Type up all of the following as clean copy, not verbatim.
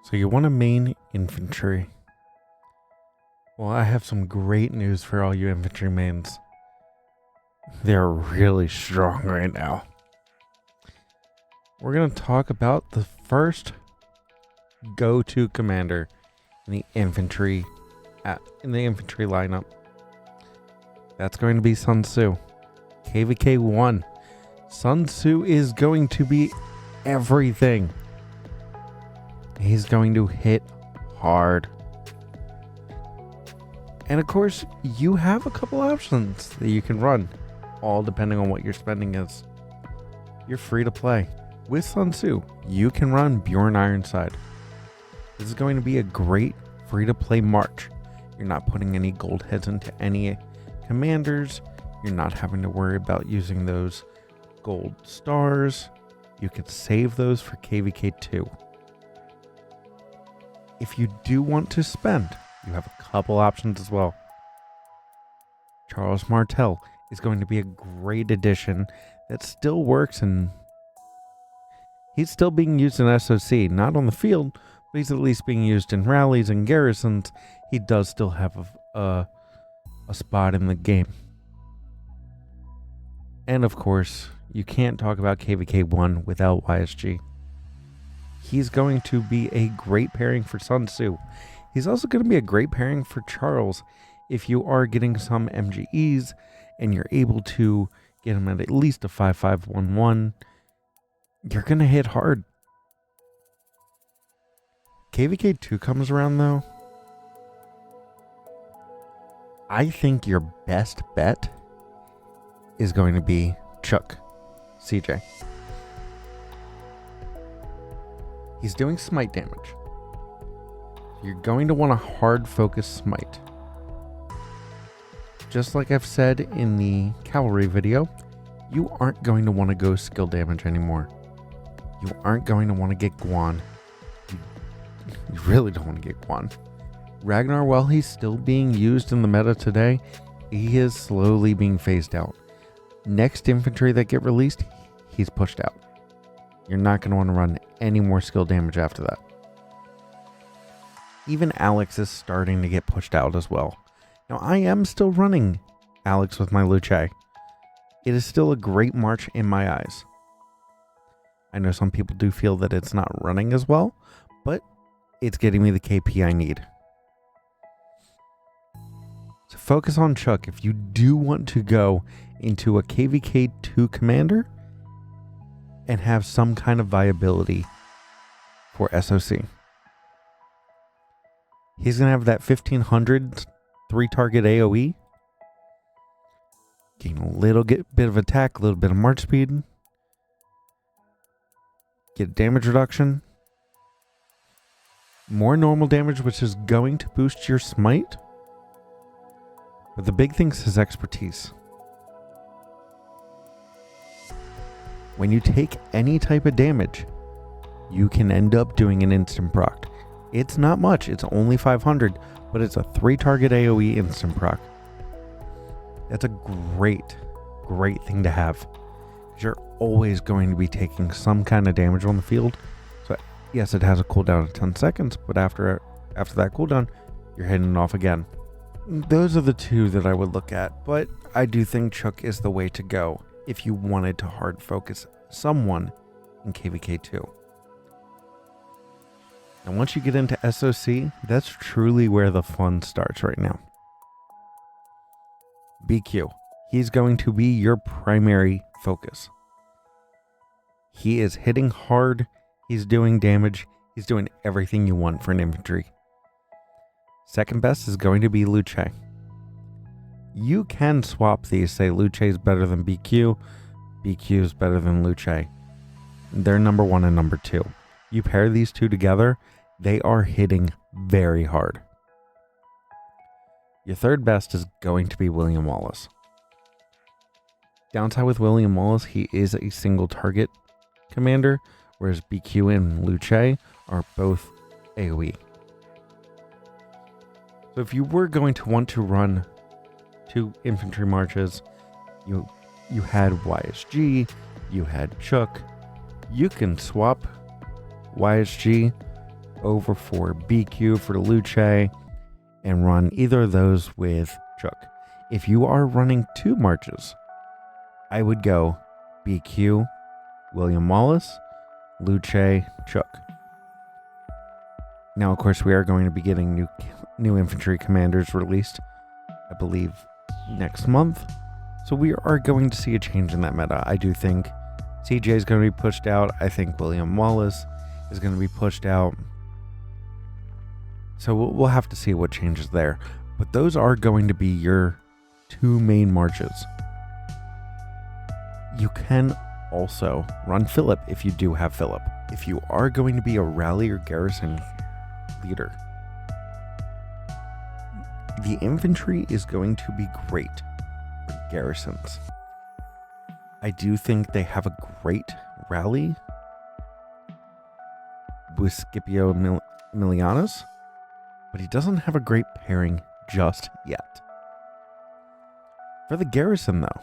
So you want to main infantry. Well, I have some great news for all you infantry mains. They're really strong right now. We're going to talk about the first go-to commander in the infantry lineup. That's going to be Sun Tzu. KVK 1. Sun Tzu is going to be everything. He's going to hit hard. And of course, you have a couple options that you can run, all depending on what your spending is. You're free to play. With Sun Tzu, you can run Bjorn Ironside. This is going to be a great free to play march. You're not putting any gold heads into any commanders. You're not having to worry about using those gold stars. You could save those for KVK 2. If you do want to spend, you have a couple options as well. Charles Martel is going to be a great addition that still works, and he's still being used in SOC, not on the field, but he's at least being used in rallies and garrisons. He does still have a spot in the game. And of course, you can't talk about KVK 1 without YSG. He's going to be a great pairing for Sun Tzu. He's also going to be a great pairing for Charles if you are getting some MGEs and you're able to get him at least a 5.5/1/1. You're going to hit hard. KVK 2 comes around though. I think your best bet is going to be Chuck CJ. He's doing smite damage. You're going to want a hard focus smite. Just like I've said in the cavalry video, you aren't going to want to go skill damage anymore. You aren't going to want to get Guan. You really don't want to get Guan. Ragnar, while he's still being used in the meta today, he is slowly being phased out. Next infantry that get released, he's pushed out. You're not going to want to run any more skill damage after that. Even Alex is starting to get pushed out as well. Now, I am still running Alex with my Luce. It is still a great march in my eyes. I know some people do feel that it's not running as well, but it's getting me the KP I need. So focus on Chuck if you do want to go into a KVK 2 commander and have some kind of viability for SOC. He's going to have that 1500 3-target AoE. Gain a little bit of attack, a little bit of march speed. Get damage reduction. More normal damage, which is going to boost your smite. But the big thing is his expertise. When you take any type of damage, you can end up doing an instant proc. It's not much, it's only 500, but it's a 3-target AoE instant proc. That's a great thing to have. You're always going to be taking some kind of damage on the field. So yes, it has a cooldown of 10 seconds, but after that cooldown, you're hitting it off again. Those are the two that I would look at, but I do think Chuck is the way to go if you wanted to hard focus someone in KVK 2. And once you get into SOC, that's truly where the fun starts right now. BQ. He's going to be your primary focus. He is hitting hard. He's doing damage. He's doing everything you want for an infantry. Second best is going to be Luce. You can swap these, say Luce is better than BQ. BQ is better than Luce. They're number 1 and number 2. You pair these two together, they are hitting very hard. Your third best is going to be William Wallace. Downside with William Wallace, he is a single target commander, whereas BQ and Luce are both AoE. So if you were going to want to run 2 infantry marches, you had YSG, you had Chuck. You can swap YSG over for BQ for Luce and run either of those with Chook. If you are running 2 marches, I would go BQ, William Wallace, Luce, Chook. Now, of course, we are going to be getting new infantry commanders released, I believe, next month. So we are going to see a change in that meta. I do think CJ is going to be pushed out. I think William Wallace is going to be pushed out. So we'll have to see what changes there. But those are going to be your 2 main marches. You can also run Philip if you do have Philip. If you are going to be a rally or garrison leader, the infantry is going to be great for garrisons. I do think they have a great rally with Scipio Emilianus, but he doesn't have a great pairing just yet. For the garrison, though,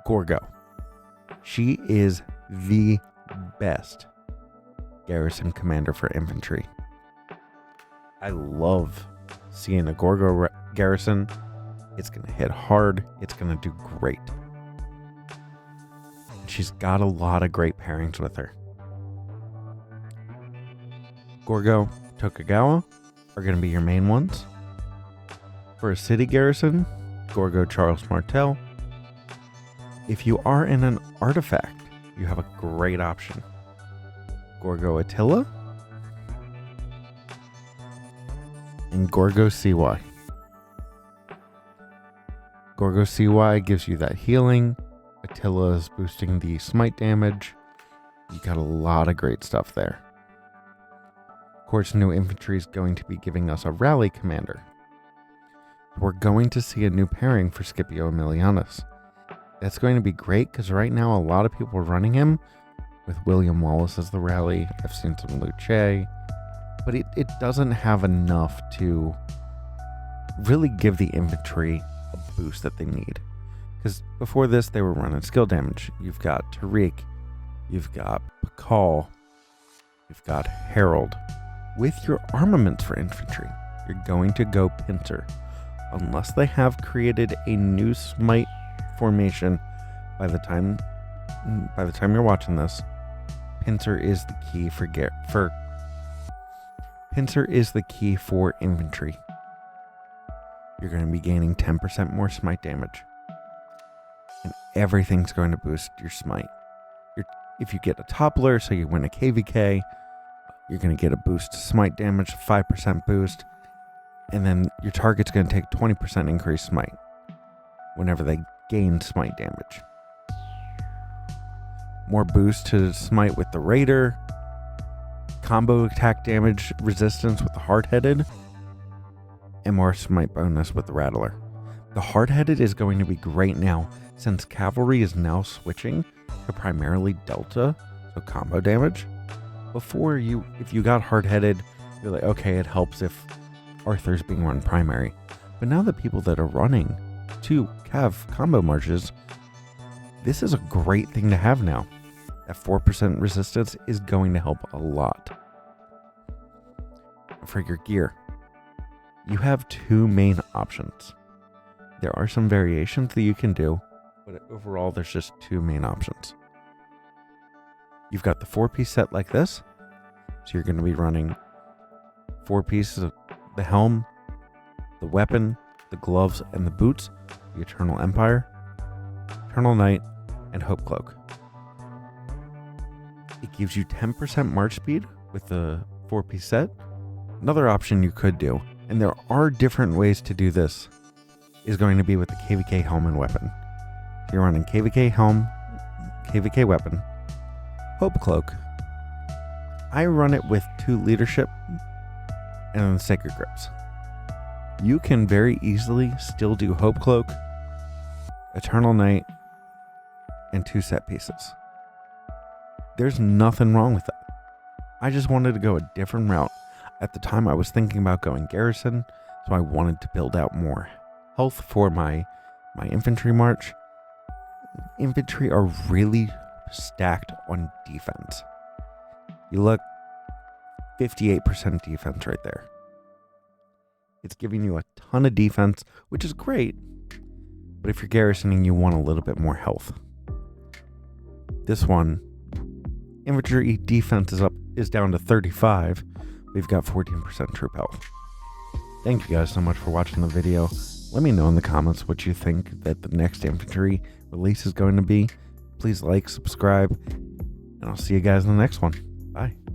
Gorgo. She is the best garrison commander for infantry. I love seeing a Gorgo garrison. It's going to hit hard. It's going to do great. She's got a lot of great pairings with her. Gorgo, Tokugawa are going to be your main ones. For a city garrison, Gorgo Charles Martel. If you are in an artifact, you have a great option. Gorgo Attila and Gorgo CY. Gorgo CY gives you that healing. Attila is boosting the smite damage. You got a lot of great stuff there. Of course, new infantry is going to be giving us a rally commander. We're going to see a new pairing for Scipio Emilianus. That's going to be great because right now a lot of people are running him with William Wallace as the rally. I've seen some Luce, but it doesn't have enough to really give the infantry a boost that they need. Because before this, they were running skill damage. You've got Tariq, you've got Pakal, you've got Harold. With your armaments for infantry, you're going to go Pincer. Unless they have created a new smite formation by the time you're watching this, Pincer is the key Pincer is the key for infantry. You're going to be gaining 10% more smite damage. And everything's going to boost your smite. If you get a toppler, so you win a KVK, you're going to get a boost to smite damage, 5% boost. And then your target's going to take 20% increased smite whenever they gain smite damage. More boost to smite with the Raider. Combo attack damage resistance with the Hard-Headed. And more smite bonus with the Rattler. The Hard-Headed is going to be great now, since Cavalry is now switching to primarily Delta, so combo damage. Before, if you got Hard-Headed, you're like, okay, it helps if Arthur's being run primary. But now the people that are running 2 Cav combo marches, this is a great thing to have now. That 4% resistance is going to help a lot. For your gear, you have 2 main options. There are some variations that you can do, but overall there's just 2 main options. You've got the 4-piece set like this. So you're going to be running 4 pieces of the helm, the weapon, the gloves, and the boots, the Eternal Empire, Eternal Knight, and Hope Cloak. It gives you 10% march speed with the 4-piece set. Another option you could do, and there are different ways to do this, is going to be with the KVK helm and weapon. So you're running KVK helm, KVK weapon, Hope Cloak. I run it with 2 leadership and then Sacred Grips. You can very easily still do Hope Cloak, Eternal Knight, and 2 set pieces. There's nothing wrong with that. I just wanted to go a different route. At the time I was thinking about going Garrison, so I wanted to build out more health for my infantry march. Infantry are really stacked on defense. You look, 58% defense right there. It's giving you a ton of defense, which is great. But if you're garrisoning, you want a little bit more health. This one, infantry defense is down to 35. We've got 14% troop health. Thank you guys so much for watching the video. Let me know in the comments what you think that the next infantry release is going to be. Please like, subscribe, and I'll see you guys in the next one. Bye.